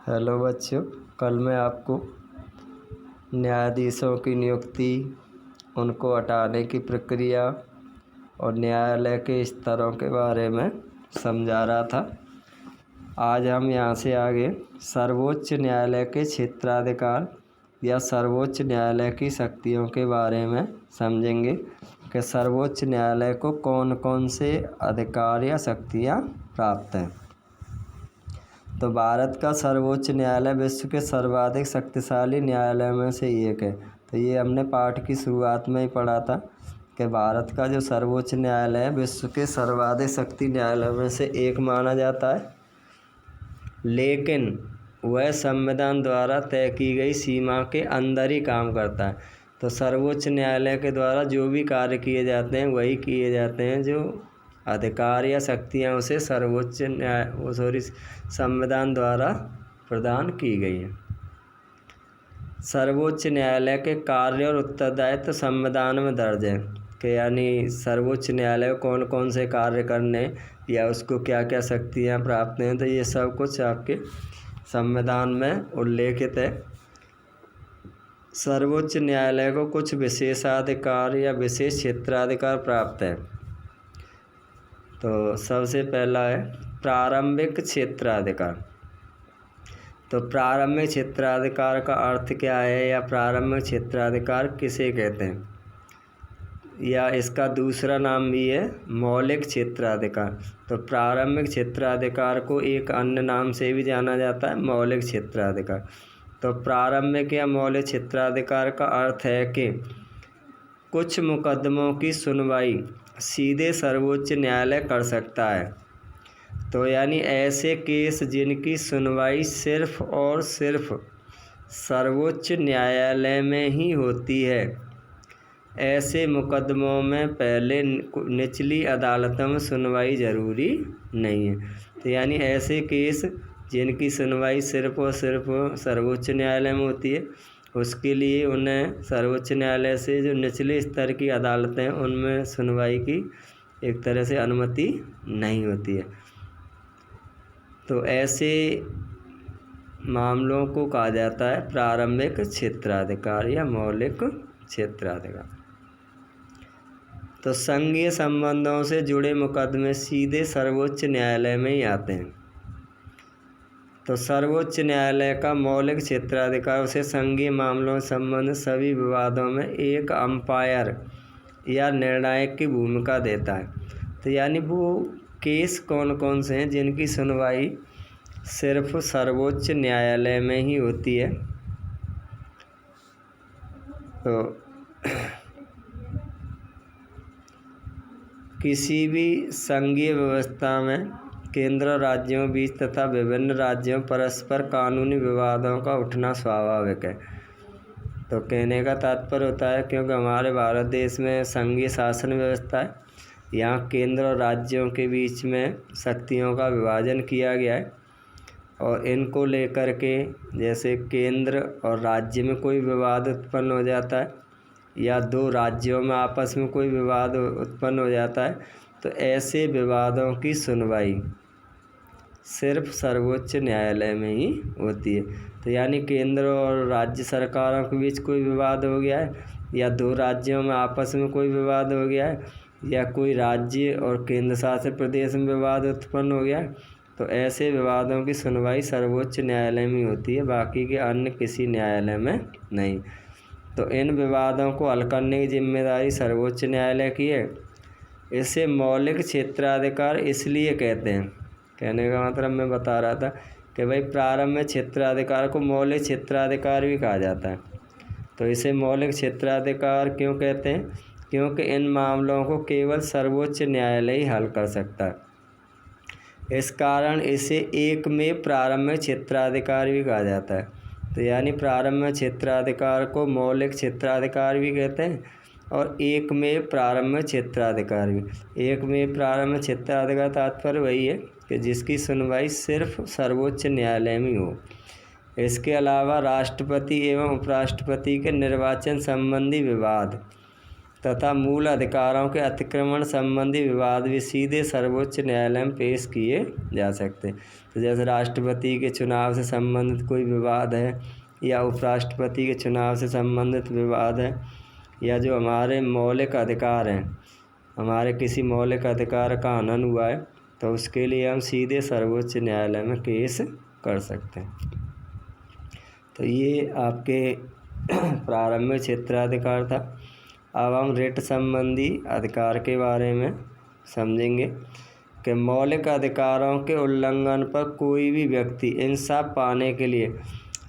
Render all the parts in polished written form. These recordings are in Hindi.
हेलो बच्चों, कल मैं आपको न्यायाधीशों की नियुक्ति, उनको हटाने की प्रक्रिया और न्यायालय के स्तरों के बारे में समझा रहा था। आज हम यहाँ से आगे सर्वोच्च न्यायालय के क्षेत्राधिकार या सर्वोच्च न्यायालय की शक्तियों के बारे में समझेंगे कि सर्वोच्च न्यायालय को कौन कौन से अधिकार या शक्तियाँ प्राप्त हैं। तो भारत का सर्वोच्च न्यायालय विश्व के सर्वाधिक शक्तिशाली न्यायालय में से एक है। तो ये हमने पाठ की शुरुआत में ही पढ़ा था कि भारत का जो सर्वोच्च न्यायालय है विश्व के सर्वाधिक शक्ति न्यायालय में से एक माना जाता है, लेकिन वह संविधान द्वारा तय की गई सीमा के अंदर ही काम करता है। तो सर्वोच्च न्यायालय के द्वारा जो भी कार्य किए जाते हैं वही किए जाते हैं जो अधिकार या शक्तियाँ उसे संविधान द्वारा प्रदान की गई हैं। सर्वोच्च न्यायालय के कार्य और उत्तरदायित्व संविधान में दर्ज है कि यानी सर्वोच्च न्यायालय को कौन कौन से कार्य करने या उसको क्या क्या शक्तियाँ प्राप्त हैं, तो ये सब कुछ आपके संविधान में उल्लेखित है। सर्वोच्च न्यायालय को कुछ विशेषाधिकार या विशेष क्षेत्राधिकार प्राप्त है। तो सबसे पहला है प्रारंभिक क्षेत्राधिकार। तो प्रारंभिक क्षेत्राधिकार का अर्थ क्या है या प्रारंभिक क्षेत्राधिकार किसे कहते हैं, या इसका दूसरा नाम भी है मौलिक क्षेत्राधिकार। तो प्रारंभिक क्षेत्राधिकार को एक अन्य नाम से भी जाना जाता है मौलिक क्षेत्राधिकार। तो प्रारंभिक या मौलिक क्षेत्राधिकार का अर्थ है कि कुछ मुकदमों की सुनवाई सीधे सर्वोच्च न्यायालय कर सकता है। तो यानी ऐसे केस जिनकी सुनवाई सिर्फ और सिर्फ सर्वोच्च न्यायालय में ही होती है, ऐसे मुकदमों में पहले निचली अदालतों में सुनवाई ज़रूरी नहीं है। तो यानी ऐसे केस जिनकी सुनवाई सिर्फ और सिर्फ सर्वोच्च न्यायालय में होती है, उसके लिए उन्हें सर्वोच्च न्यायालय से जो निचले स्तर की अदालतें हैं उनमें सुनवाई की एक तरह से अनुमति नहीं होती है। तो ऐसे मामलों को कहा जाता है प्रारंभिक क्षेत्राधिकार या मौलिक क्षेत्राधिकार। तो संघीय संबंधों से जुड़े मुकदमे सीधे सर्वोच्च न्यायालय में ही आते हैं। तो सर्वोच्च न्यायालय का मौलिक क्षेत्राधिकार उसे संघीय मामलों से संबंधित सभी विवादों में एक अंपायर या निर्णायक की भूमिका देता है। तो यानी वो केस कौन कौन से हैं जिनकी सुनवाई सिर्फ सर्वोच्च न्यायालय में ही होती है। तो किसी भी संघीय व्यवस्था में केंद्र और राज्यों बीच तथा विभिन्न राज्यों परस्पर कानूनी विवादों का उठना स्वाभाविक है। तो कहने का तात्पर्य होता है क्योंकि हमारे भारत देश में संघीय शासन व्यवस्था है, यहाँ केंद्र और राज्यों के बीच में शक्तियों का विभाजन किया गया है और इनको लेकर के जैसे केंद्र और राज्य में कोई विवाद उत्पन्न हो जाता है या दो राज्यों में आपस में कोई विवाद उत्पन्न हो जाता है, तो ऐसे विवादों की सुनवाई सिर्फ सर्वोच्च न्यायालय में ही होती है। तो यानी केंद्र और राज्य सरकारों के बीच कोई विवाद हो गया है या दो राज्यों में आपस में कोई विवाद हो गया है या कोई राज्य और केंद्र शासित प्रदेश में विवाद उत्पन्न हो गया है, तो ऐसे विवादों की सुनवाई सर्वोच्च न्यायालय में होती है, बाकी के अन्य किसी न्यायालय में नहीं। तो इन विवादों को हल करने की जिम्मेदारी सर्वोच्च न्यायालय की है। इसे मौलिक क्षेत्राधिकार इसलिए कहते हैं, कहने का मतलब मैं बता रहा था कि भाई प्रारंभिक क्षेत्राधिकार को मौलिक क्षेत्राधिकार भी कहा जाता है। तो इसे मौलिक क्षेत्राधिकार क्यों कहते हैं, क्योंकि इन मामलों को केवल सर्वोच्च न्यायालय ही हल कर सकता है। इस कारण इसे एक में प्रारंभिक क्षेत्राधिकार भी कहा जाता है। तो यानी प्रारंभिक क्षेत्राधिकार को मौलिक क्षेत्राधिकार भी कहते हैं और एक में प्रारंभिक क्षेत्राधिकार भी। एक में प्रारंभिक क्षेत्राधिकार तात्पर्य वही है कि जिसकी सुनवाई सिर्फ सर्वोच्च न्यायालय में हो। इसके अलावा राष्ट्रपति एवं उपराष्ट्रपति के निर्वाचन संबंधी विवाद, तथा मूल अधिकारों के अतिक्रमण संबंधी विवाद भी सीधे सर्वोच्च न्यायालय में पेश किए जा सकते हैं। तो जैसे राष्ट्रपति के चुनाव से संबंधित कोई विवाद है, या उपराष्ट्रपति के चुनाव से संबंधित विवाद है, या जो हमारे मौलिक अधिकार हैं, हमारे किसी मौलिक अधिकार का हनन हुआ है, तो उसके लिए हम सीधे सर्वोच्च न्यायालय में केस कर सकते हैं। तो ये आपके प्रारंभिक क्षेत्राधिकार था। अब हम रिट संबंधी अधिकार के बारे में समझेंगे कि मौलिक अधिकारों के उल्लंघन पर कोई भी व्यक्ति इंसाफ पाने के लिए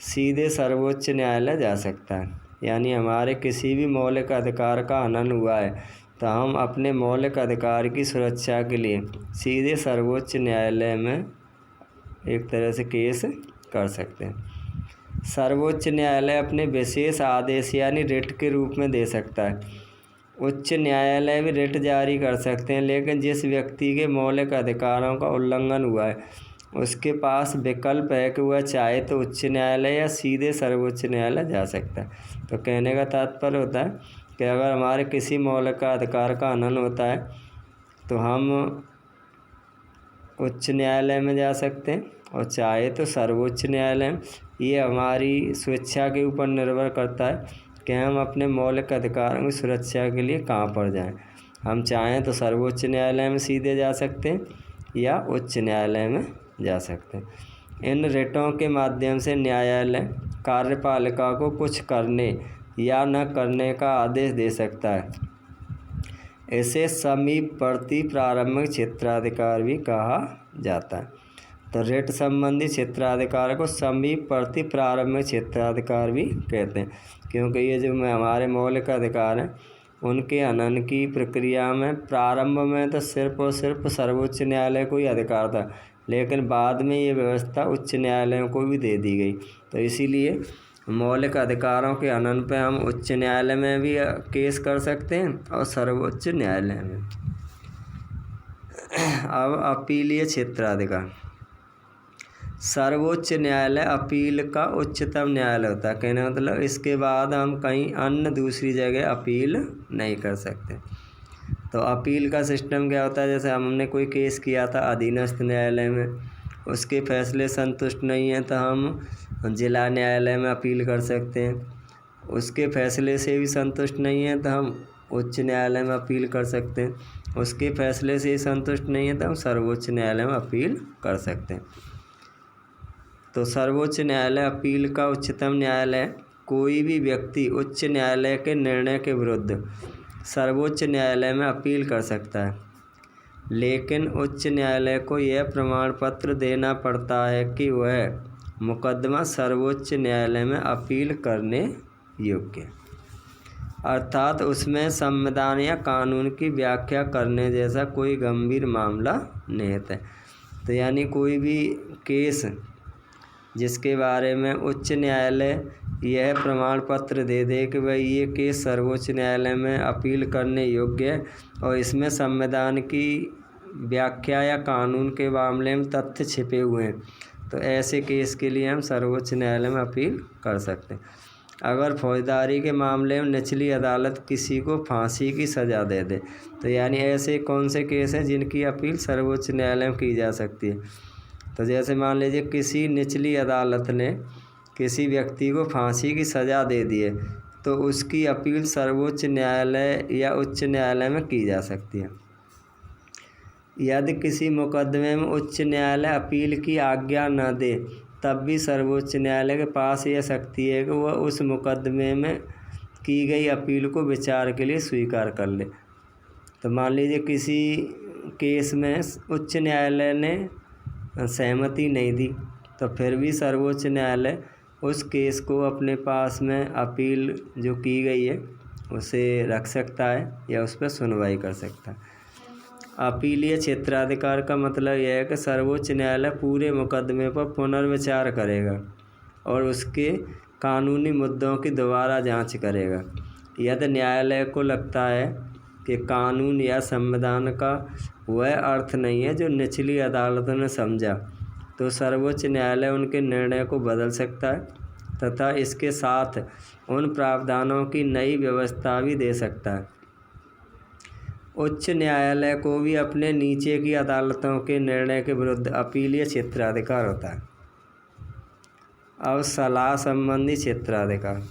सीधे सर्वोच्च न्यायालय जा सकता है। यानी हमारे किसी भी मौलिक अधिकार का हनन हुआ है, तो हम अपने मौलिक अधिकार की सुरक्षा के लिए सीधे सर्वोच्च न्यायालय में एक तरह से केस कर सकते हैं। सर्वोच्च न्यायालय अपने विशेष आदेश यानी रिट के रूप में दे सकता है। उच्च न्यायालय भी रिट जारी कर सकते हैं, लेकिन जिस व्यक्ति के मौलिक अधिकारों का उल्लंघन हुआ है उसके पास विकल्प है कि वह चाहे तो उच्च न्यायालय या सीधे सर्वोच्च न्यायालय जा सकता है। तो कहने का तात्पर्य होता है कि अगर हमारे किसी मौलिक अधिकार का हनन होता है तो हम उच्च न्यायालय में जा सकते हैं, और चाहे तो सर्वोच्च न्यायालय। ये हमारी स्वेच्छा के ऊपर निर्भर करता है कि हम अपने मौलिक अधिकारों की सुरक्षा के लिए कहाँ पर जाएं। हम चाहें तो सर्वोच्च न्यायालय में सीधे जा सकते हैं या उच्च न्यायालय में जा सकते हैं। इन रिटों के माध्यम से न्यायालय कार्यपालिका को कुछ करने या न करने का आदेश दे सकता है। इसे समीपवर्ती प्रारंभिक क्षेत्राधिकार भी कहा जाता है। तो रिट संबंधी क्षेत्राधिकार को समीपवर्ती प्रारंभिक क्षेत्राधिकार भी कहते हैं, क्योंकि ये जो हमारे मौलिक अधिकार हैं उनके हनन की प्रक्रिया में प्रारंभ में तो सिर्फ और सिर्फ सर्वोच्च न्यायालय को ही अधिकार था, लेकिन बाद में ये व्यवस्था उच्च न्यायालयों को भी दे दी गई। तो इसीलिए मौलिक अधिकारों के हनन पे हम उच्च न्यायालय में भी केस कर सकते हैं और सर्वोच्च न्यायालय में। अब अपीलीय क्षेत्राधिकार। सर्वोच्च न्यायालय अपील का उच्चतम न्यायालय होता है। कहने मतलब इसके बाद हम कहीं अन्य दूसरी जगह अपील नहीं कर सकते। तो अपील का सिस्टम क्या होता है, जैसे हमने कोई केस किया था अधीनस्थ न्यायालय में, उसके फैसले संतुष्ट नहीं हैं तो हम जिला न्यायालय में अपील कर सकते हैं। उसके फैसले से भी संतुष्ट नहीं है तो हम उच्च न्यायालय में अपील कर सकते हैं। उसके फैसले से संतुष्ट नहीं है तो हम सर्वोच्च न्यायालय में अपील कर सकते हैं। तो सर्वोच्च न्यायालय अपील का उच्चतम न्यायालय। कोई भी व्यक्ति उच्च न्यायालय के निर्णय के विरुद्ध सर्वोच्च न्यायालय में अपील कर सकता है, लेकिन उच्च न्यायालय को यह प्रमाण पत्र देना पड़ता है कि वह मुकदमा सर्वोच्च न्यायालय में अपील करने योग्य है, अर्थात उसमें संविधान या कानून की व्याख्या करने जैसा कोई गंभीर मामला निहित है। तो यानी कोई भी केस जिसके बारे में उच्च न्यायालय यह प्रमाण पत्र दे दे कि भाई ये केस सर्वोच्च न्यायालय में अपील करने योग्य है और इसमें संविधान की व्याख्या या कानून के मामले में तथ्य छिपे हुए हैं, तो ऐसे केस के लिए हम सर्वोच्च न्यायालय में अपील कर सकते हैं। अगर फौजदारी के मामले में निचली अदालत किसी को फांसी की सज़ा दे दे, तो यानी ऐसे कौन से केस हैं जिनकी अपील सर्वोच्च न्यायालय में की जा सकती है। तो जैसे मान लीजिए किसी निचली अदालत ने किसी व्यक्ति को फांसी की सज़ा दे दी है, तो उसकी अपील सर्वोच्च न्यायालय या उच्च न्यायालय में की जा सकती है। यदि किसी मुकदमे में उच्च न्यायालय अपील की आज्ञा न दे, तब भी सर्वोच्च न्यायालय के पास यह शक्ति है कि वह उस मुकदमे में की गई अपील को विचार के लिए स्वीकार कर ले। तो मान लीजिए किसी केस में उच्च न्यायालय ने सहमति नहीं दी, तो फिर भी सर्वोच्च न्यायालय उस केस को अपने पास में अपील जो की गई है उसे रख सकता है या उस पर सुनवाई कर सकता है। अपीलीय क्षेत्राधिकार का मतलब यह है कि सर्वोच्च न्यायालय पूरे मुकदमे पर पुनर्विचार करेगा और उसके कानूनी मुद्दों की दोबारा जांच करेगा। यदि न्यायालय को लगता है कि कानून या संविधान का वह अर्थ नहीं है जो निचली अदालतों ने समझा, तो सर्वोच्च न्यायालय उनके निर्णय को बदल सकता है तथा इसके साथ उन प्रावधानों की नई व्यवस्था भी दे सकता है उच्च न्यायालय को भी अपने नीचे की अदालतों के निर्णय के विरुद्ध अपीलीय क्षेत्राधिकार होता है। अब सलाह संबंधी क्षेत्राधिकार।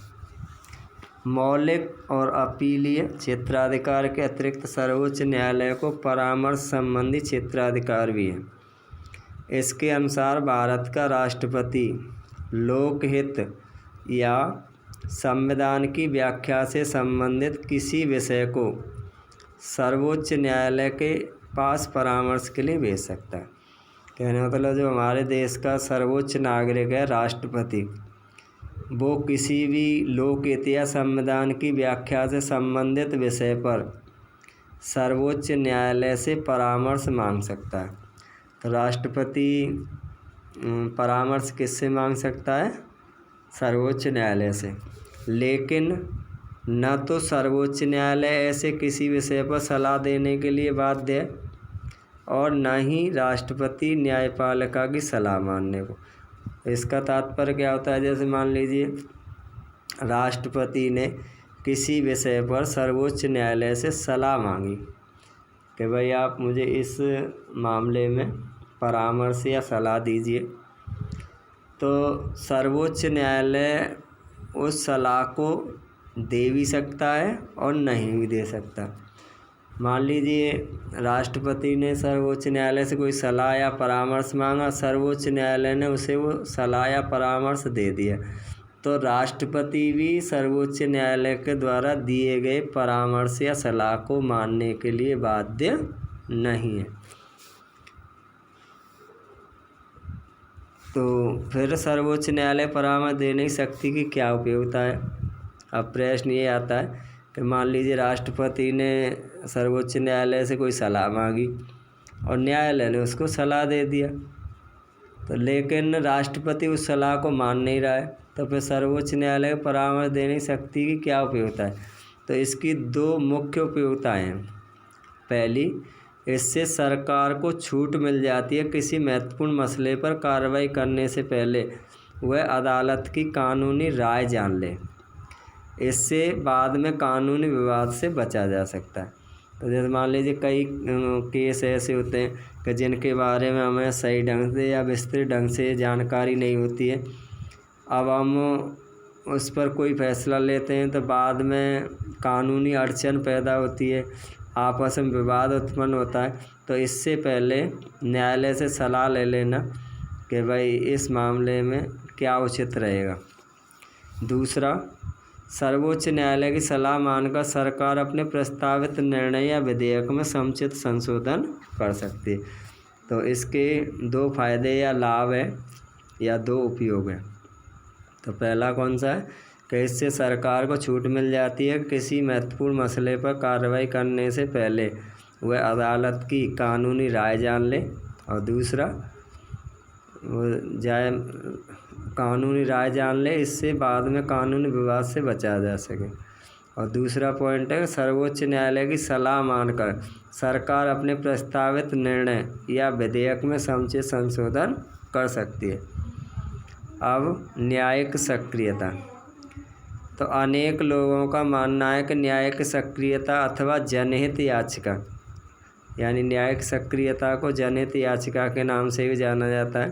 मौलिक और अपीलीय क्षेत्राधिकार के अतिरिक्त सर्वोच्च न्यायालय को परामर्श संबंधी क्षेत्राधिकार भी है। इसके अनुसार भारत का राष्ट्रपति लोकहित या संविधान की व्याख्या से संबंधित किसी विषय को सर्वोच्च न्यायालय के पास परामर्श के लिए भेज सकता है। कहने का मतलब जो हमारे देश का सर्वोच्च नागरिक है राष्ट्रपति, वो किसी भी लोकहित या संविधान की व्याख्या से संबंधित विषय पर सर्वोच्च न्यायालय से परामर्श मांग सकता है। तो राष्ट्रपति परामर्श किससे मांग सकता है? सर्वोच्च न्यायालय से। लेकिन न तो सर्वोच्च न्यायालय ऐसे किसी विषय पर सलाह देने के लिए बाध्य है और न ही राष्ट्रपति न्यायपालिका की सलाह मानने को। इसका तात्पर्य क्या होता है? जैसे मान लीजिए राष्ट्रपति ने किसी विषय पर सर्वोच्च न्यायालय से सलाह मांगी कि भाई आप मुझे इस मामले में परामर्श या सलाह दीजिए, तो सर्वोच्च न्यायालय उस सलाह को दे भी सकता है और नहीं भी दे सकता। मान लीजिए राष्ट्रपति ने सर्वोच्च न्यायालय से कोई सलाह या परामर्श मांगा, सर्वोच्च न्यायालय ने उसे वो सलाह या परामर्श दे दिया, तो राष्ट्रपति भी सर्वोच्च न्यायालय के द्वारा दिए गए परामर्श या सलाह को मानने के लिए बाध्य नहीं है। तो फिर सर्वोच्च न्यायालय परामर्श देने की शक्ति की क्या उपयोगिता है? अब प्रश्न ये आता है कि मान लीजिए राष्ट्रपति ने सर्वोच्च न्यायालय से कोई सलाह मांगी और न्यायालय ने उसको सलाह दे दिया, तो लेकिन राष्ट्रपति उस सलाह को मान नहीं रहा है, तो फिर सर्वोच्च न्यायालय को परामर्श देने की शक्ति की क्या उपयोगिता है? तो इसकी दो मुख्य उपयोगिताएँ हैं। पहली, इससे सरकार को छूट मिल जाती है किसी महत्वपूर्ण मसले पर कार्रवाई करने से पहले वह अदालत की कानूनी राय जान ले। इससे बाद में कानूनी विवाद से बचा जा सकता है। तो जैसे मान लीजिए कई केस ऐसे होते हैं कि जिनके बारे में हमें सही ढंग से या विस्तृत ढंग से जानकारी नहीं होती है। अब हम उस पर कोई फैसला लेते हैं तो बाद में कानूनी अड़चन पैदा होती है, आपस में विवाद उत्पन्न होता है। तो इससे पहले न्यायालय से सलाह ले लेना कि भाई इस मामले में क्या उचित रहेगा। दूसरा, सर्वोच्च न्यायालय की सलाह मानकर सरकार अपने प्रस्तावित निर्णय या विधेयक में समुचित संशोधन कर सकती है। तो इसके दो फायदे या लाभ है या दो उपयोग है। तो पहला कौन सा है कि इससे सरकार को छूट मिल जाती है किसी महत्वपूर्ण मसले पर कार्रवाई करने से पहले वह अदालत की कानूनी राय जान ले, और दूसरा कानूनी राय जान ले, इससे बाद में कानूनी विवाद से बचा जा सके। और दूसरा पॉइंट है सर्वोच्च न्यायालय की सलाह मानकर सरकार अपने प्रस्तावित निर्णय या विधेयक में समुचित संशोधन कर सकती है। अब न्यायिक सक्रियता। तो अनेक लोगों का मानना है कि न्यायिक सक्रियता अथवा जनहित याचिका, यानी न्यायिक सक्रियता को जनहित याचिका के नाम से भी जाना जाता है।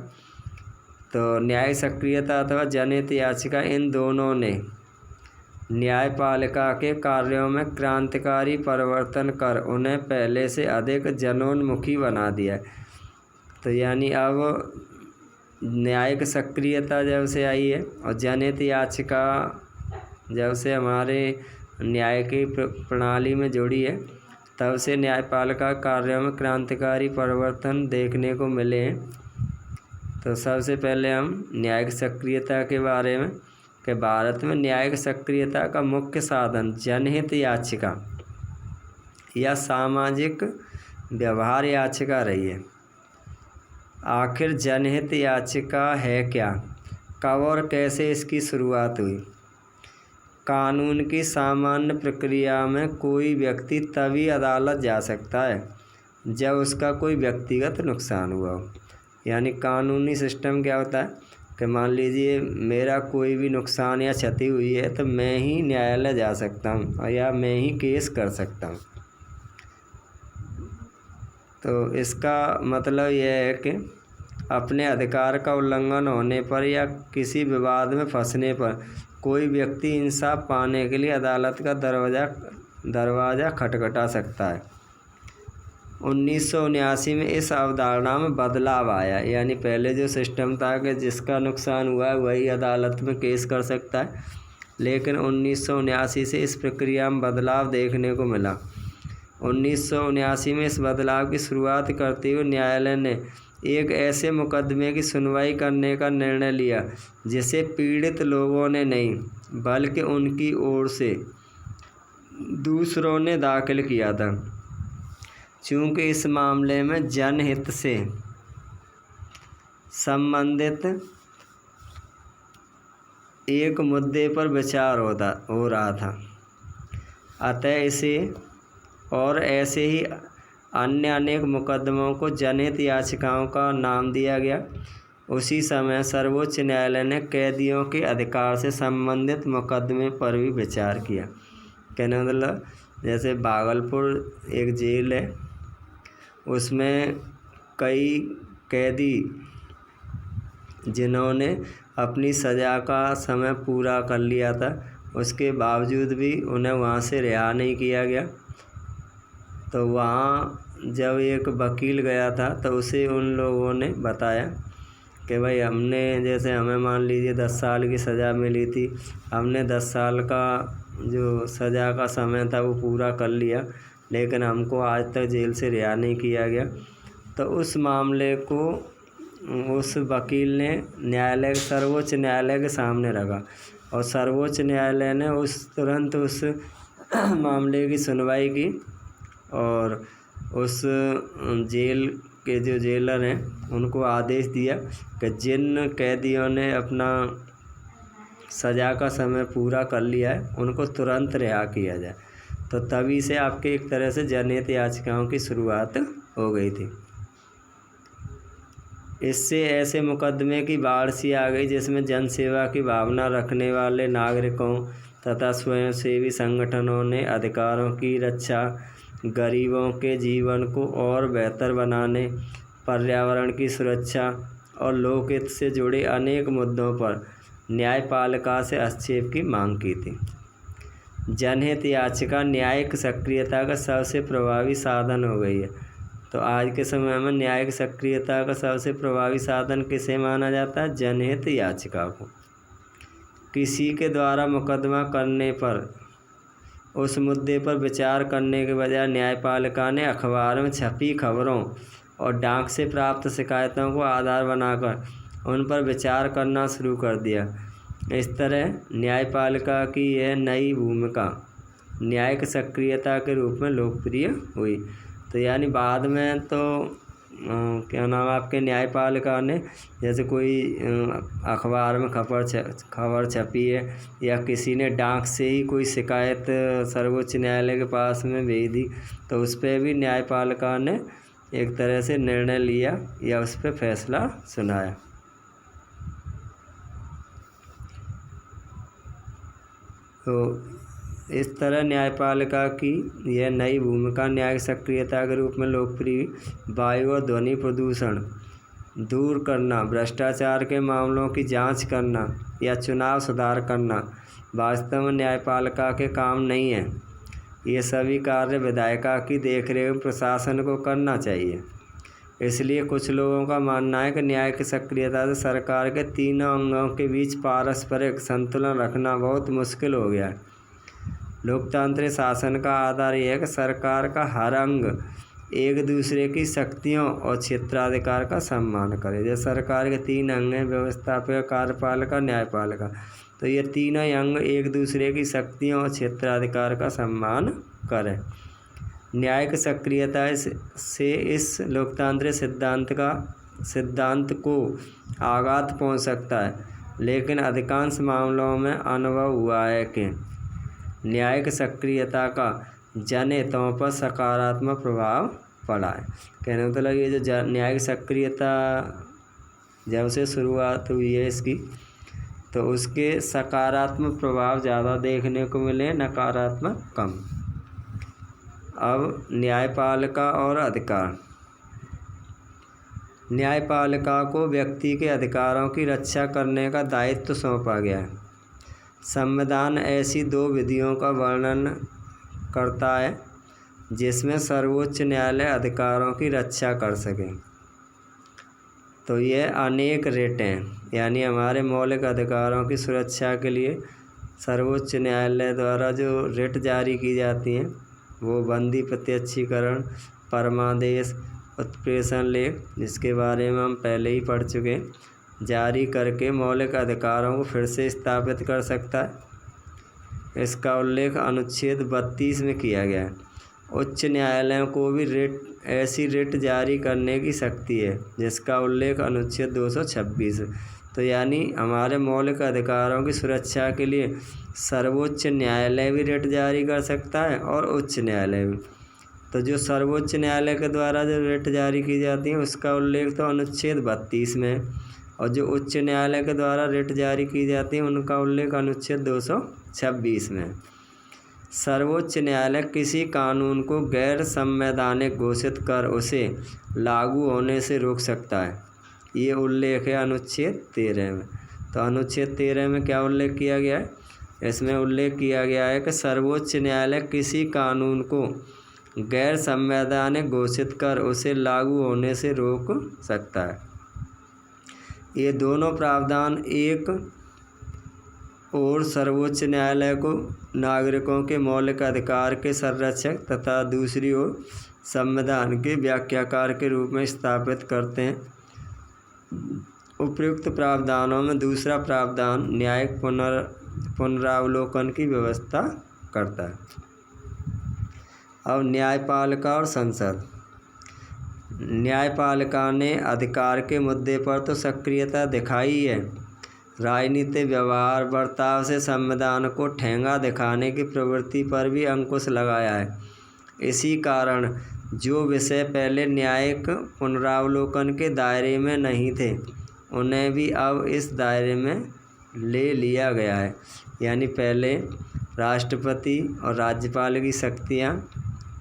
तो न्यायिक सक्रियता अथवा जनहित याचिका, इन दोनों ने न्यायपालिका के कार्यों में क्रांतिकारी परिवर्तन कर उन्हें पहले से अधिक जनोन्मुखी बना दिया है। तो यानी अब न्यायिक सक्रियता जब से आई है और जनहित याचिका जब से हमारे न्याय की प्रणाली में जुड़ी है, तब से न्यायपालिका कार्यों में क्रांतिकारी परिवर्तन देखने को मिले हैं। तो सबसे पहले हम न्यायिक सक्रियता के बारे में कि भारत में न्यायिक सक्रियता का मुख्य साधन जनहित याचिका या सामाजिक व्यवहार याचिका रही है। आखिर जनहित याचिका है क्या, कब और कैसे इसकी शुरुआत हुई? कानून की सामान्य प्रक्रिया में कोई व्यक्ति तभी अदालत जा सकता है जब उसका कोई व्यक्तिगत नुकसान हुआ हो। यानी कानूनी सिस्टम क्या होता है कि मान लीजिए मेरा कोई भी नुकसान या क्षति हुई है तो मैं ही न्यायालय जा सकता हूँ या मैं ही केस कर सकता हूँ। तो इसका मतलब यह है कि अपने अधिकार का उल्लंघन होने पर या किसी विवाद में फंसने पर कोई व्यक्ति इंसाफ पाने के लिए अदालत का दरवाज़ा खटखटा सकता है। 1979 में इस अवधारणा में बदलाव आया, यानी पहले जो सिस्टम था कि जिसका नुकसान हुआ है वही अदालत में केस कर सकता है, लेकिन 1979 से इस प्रक्रिया में बदलाव देखने को मिला। 1979 में इस बदलाव की शुरुआत करते हुए न्यायालय ने एक ऐसे मुकदमे की सुनवाई करने का निर्णय लिया जिसे पीड़ित लोगों ने नहीं बल्कि उनकी ओर से दूसरों ने दाखिल किया था। चूँकि इस मामले में जनहित से संबंधित एक मुद्दे पर विचार हो रहा था, अतः इसे और ऐसे ही अन्य अनेक मुकदमों को जनहित याचिकाओं का नाम दिया गया। उसी समय सर्वोच्च न्यायालय ने कैदियों के अधिकार से संबंधित मुकदमे पर भी विचार किया। कहने मतलब जैसे भागलपुर एक जेल है, उसमें कई कैदी जिन्होंने अपनी सज़ा का समय पूरा कर लिया था, उसके बावजूद भी उन्हें वहाँ से रिहा नहीं किया गया। तो वहाँ जब एक वकील गया था तो उसे उन लोगों ने बताया कि भाई हमने, जैसे हमें मान लीजिए 10 साल की सज़ा मिली थी, हमने 10 साल का जो सज़ा का समय था वो पूरा कर लिया, लेकिन हमको आज तक जेल से रिहा नहीं किया गया। तो उस मामले को उस वकील ने सर्वोच्च न्यायालय के सामने रखा और सर्वोच्च न्यायालय ने तुरंत उस मामले की सुनवाई की और उस जेल के जो जेलर हैं उनको आदेश दिया कि जिन कैदियों ने अपना सज़ा का समय पूरा कर लिया है उनको तुरंत रिहा किया जाए। तो तभी से आपके एक तरह से जनहित याचिकाओं की शुरुआत हो गई थी। इससे ऐसे मुकदमे की बाढ़ सी आ गई जिसमें जनसेवा की भावना रखने वाले नागरिकों तथा स्वयंसेवी संगठनों ने अधिकारों की रक्षा, गरीबों के जीवन को और बेहतर बनाने, पर्यावरण की सुरक्षा और लोकहित से जुड़े अनेक मुद्दों पर न्यायपालिका से हस्तक्षेप की मांग की थी। जनहित याचिका न्यायिक सक्रियता का सबसे प्रभावी साधन हो गई है। तो आज के समय में न्यायिक सक्रियता का सबसे प्रभावी साधन किसे माना जाता है? जनहित याचिका को। किसी के द्वारा मुकदमा करने पर उस मुद्दे पर विचार करने के बजाय न्यायपालिका ने अखबार में छपी खबरों और डाक से प्राप्त शिकायतों को आधार बनाकर उन पर विचार करना शुरू कर दिया। इस तरह न्यायपालिका की यह नई भूमिका न्यायिक सक्रियता के रूप में लोकप्रिय हुई। तो यानी बाद में तो क्या नाम आपके न्यायपालिका ने, जैसे कोई अखबार में खबर छपी है या किसी ने डाक से ही कोई शिकायत सर्वोच्च न्यायालय के पास में भेज दी, तो उस पर भी न्यायपालिका ने एक तरह से निर्णय लिया या उस पर फैसला सुनाया। तो इस तरह न्यायपालिका की यह नई भूमिका न्यायिक सक्रियता के रूप में लोकप्रिय। वायु और ध्वनि प्रदूषण दूर करना, भ्रष्टाचार के मामलों की जांच करना या चुनाव सुधार करना वास्तव में न्यायपालिका के काम नहीं है। ये सभी कार्य विधायिका की देखरेख में प्रशासन को करना चाहिए। इसलिए कुछ लोगों का मानना है कि न्यायिक सक्रियता से सरकार के तीनों अंगों के बीच पारस्परिक संतुलन रखना बहुत मुश्किल हो गया है। लोकतांत्रिक शासन का आधार यह है कि सरकार का हर अंग एक दूसरे की शक्तियों और क्षेत्राधिकार का सम्मान करे। जैसे सरकार के 3 अंग हैं, व्यवस्थापिका, कार्यपालिका, न्यायपालिका। तो ये तीनों अंग एक दूसरे की शक्तियों और क्षेत्राधिकार का सम्मान करें। न्यायिक सक्रियता से इस लोकतांत्रिक सिद्धांत को आघात पहुंच सकता है, लेकिन अधिकांश मामलों में अनुभव हुआ है कि न्यायिक सक्रियता का जनहितों पर सकारात्मक प्रभाव पड़ा है। कहने का मतलब ये जो न्यायिक सक्रियता जब से शुरुआत हुई है इसकी, तो उसके सकारात्मक प्रभाव ज़्यादा देखने को मिले, नकारात्मक कम। अब न्यायपालिका और अधिकार। न्यायपालिका को व्यक्ति के अधिकारों की रक्षा करने का दायित्व सौंपा गया है। संविधान ऐसी 2 विधियों का वर्णन करता है जिसमें सर्वोच्च न्यायालय अधिकारों की रक्षा कर सके। तो ये अनेक रिट हैं, यानी हमारे मौलिक अधिकारों की सुरक्षा के लिए सर्वोच्च न्यायालय द्वारा जो रिट जारी की जाती हैं वो बंदी प्रत्यक्षीकरण, परमादेश, उत्प्रेषण लेख, जिसके बारे में हम पहले ही पढ़ चुके हैं, जारी करके मौलिक अधिकारों को फिर से स्थापित कर सकता है। इसका उल्लेख अनुच्छेद 32 में किया गया है। उच्च न्यायालयों को भी ऐसी रिट जारी करने की शक्ति है जिसका उल्लेख अनुच्छेद 226। तो यानी हमारे मौलिक अधिकारों की सुरक्षा के लिए सर्वोच्च न्यायालय भी रिट जारी कर सकता है और उच्च न्यायालय भी। तो जो सर्वोच्च न्यायालय के द्वारा जो रिट जारी की जाती है उसका उल्लेख तो अनुच्छेद 32 में है, और जो उच्च न्यायालय के द्वारा रिट जारी की जाती है उनका उल्लेख अनुच्छेद 226 में है। सर्वोच्च न्यायालय किसी कानून को गैर संवैधानिक घोषित कर उसे लागू होने से रोक सकता है। ये उल्लेख है अनुच्छेद 13 में। तो अनुच्छेद 13 में क्या उल्लेख किया गया है? इसमें उल्लेख किया गया है कि सर्वोच्च न्यायालय किसी कानून को गैर संवैधानिक घोषित कर उसे लागू होने से रोक सकता है। ये दोनों प्रावधान एक और सर्वोच्च न्यायालय को नागरिकों के मौलिक अधिकार के संरक्षक तथा दूसरी ओर संविधान के व्याख्याकार के रूप में स्थापित करते हैं। उपर्युक्त प्रावधानों में दूसरा प्रावधान न्यायिक पुनरावलोकन की व्यवस्था करता है। अब न्यायपालिका और संसद। न्यायपालिका ने अधिकार के मुद्दे पर तो सक्रियता दिखाई है, राजनीतिक व्यवहार बर्ताव से संविधान को ठेंगा दिखाने की प्रवृत्ति पर भी अंकुश लगाया है। इसी कारण जो विषय पहले न्यायिक पुनरावलोकन के दायरे में नहीं थे उन्हें भी अब इस दायरे में ले लिया गया है। यानी पहले राष्ट्रपति और राज्यपाल की शक्तियाँ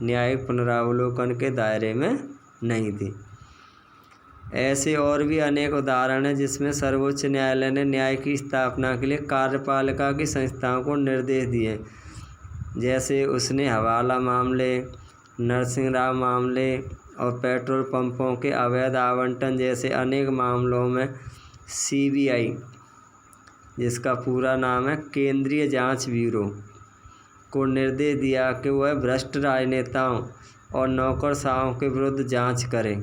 न्यायिक पुनरावलोकन के दायरे में नहीं थी। ऐसे और भी अनेक उदाहरण हैं जिसमें सर्वोच्च न्यायालय ने न्याय की स्थापना के लिए कार्यपालिका की संस्थाओं को निर्देश दिए, जैसे उसने हवाला मामले, नरसिंह मामले और पेट्रोल पंपों के अवैध आवंटन जैसे अनेक मामलों में CBI, जिसका पूरा नाम है केंद्रीय जांच ब्यूरो, को निर्देश दिया कि वह भ्रष्ट राजनेताओं और नौकरशाहों के विरुद्ध जांच करें।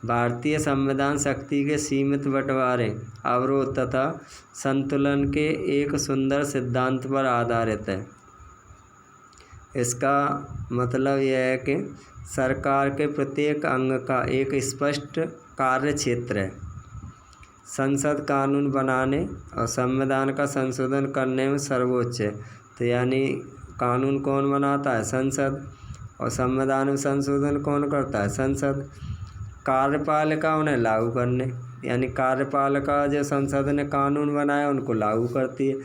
भारतीय संविधान शक्ति के सीमित बंटवारे, अवरोध तथा संतुलन के एक सुंदर सिद्धांत पर आधारित है। इसका मतलब यह है कि सरकार के प्रत्येक अंग का एक स्पष्ट कार्य क्षेत्र है। संसद कानून बनाने और संविधान का संशोधन करने में सर्वोच्च है। तो यानी कानून कौन बनाता है? संसद। और संविधान में संशोधन कौन करता है? संसद। कार्यपालिका उन्हें लागू करने, यानी कार्यपालिका जो संसद ने कानून बनाया उनको लागू करती है,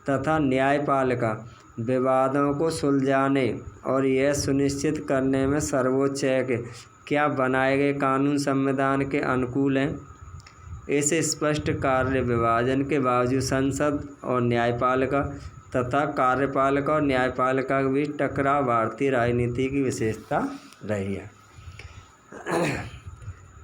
तथा न्यायपालिका विवादों को सुलझाने और यह सुनिश्चित करने में सर्वोच्च है कि क्या बनाए गए कानून संविधान के अनुकूल हैं। इस स्पष्ट कार्य विभाजन के बावजूद संसद और न्यायपालिका तथा कार्यपालिका और न्यायपालिका के बीच टकराव भारतीय राजनीति की विशेषता रही है।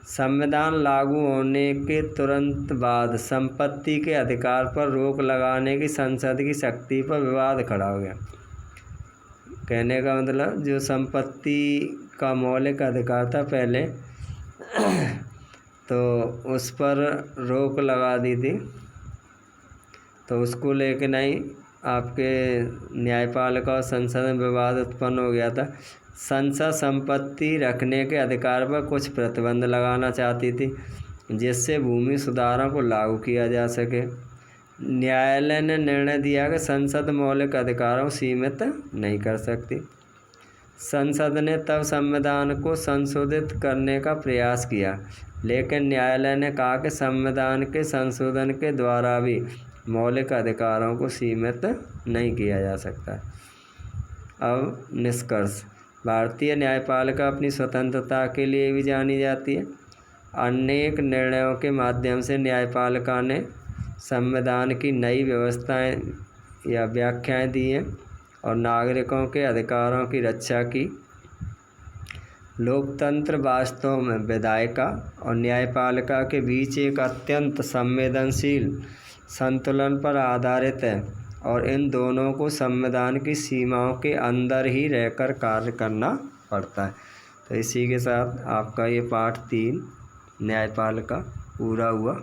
संविधान लागू होने के तुरंत बाद संपत्ति के अधिकार पर रोक लगाने की संसद की शक्ति पर विवाद खड़ा हो गया। कहने का मतलब जो संपत्ति का मौलिक अधिकार था पहले तो उस पर रोक लगा दी थी, तो उसको लेके नहीं आपके न्यायपालिका और संसद में विवाद उत्पन्न हो गया था। संसद संपत्ति रखने के अधिकार पर कुछ प्रतिबंध लगाना चाहती थी जिससे भूमि सुधारों को लागू किया जा सके। न्यायालय ने निर्णय दिया कि संसद मौलिक अधिकारों को सीमित नहीं कर सकती। संसद ने तब संविधान को संशोधित करने का प्रयास किया, लेकिन न्यायालय ने कहा कि संविधान के संशोधन के द्वारा भी मौलिक अधिकारों को सीमित नहीं किया जा सकता। अब निष्कर्ष। भारतीय न्यायपालिका अपनी स्वतंत्रता के लिए भी जानी जाती है। अनेक निर्णयों के माध्यम से न्यायपालिका ने संविधान की नई व्यवस्थाएं या व्याख्याएं दी हैं और नागरिकों के अधिकारों की रक्षा की। लोकतंत्र वास्तव में विधायिका और न्यायपालिका के बीच एक अत्यंत संवेदनशील संतुलन पर आधारित है और इन दोनों को संविधान की सीमाओं के अंदर ही रहकर कार्य करना पड़ता है। तो इसी के साथ आपका ये पाठ 3 न्यायपालिका पूरा हुआ।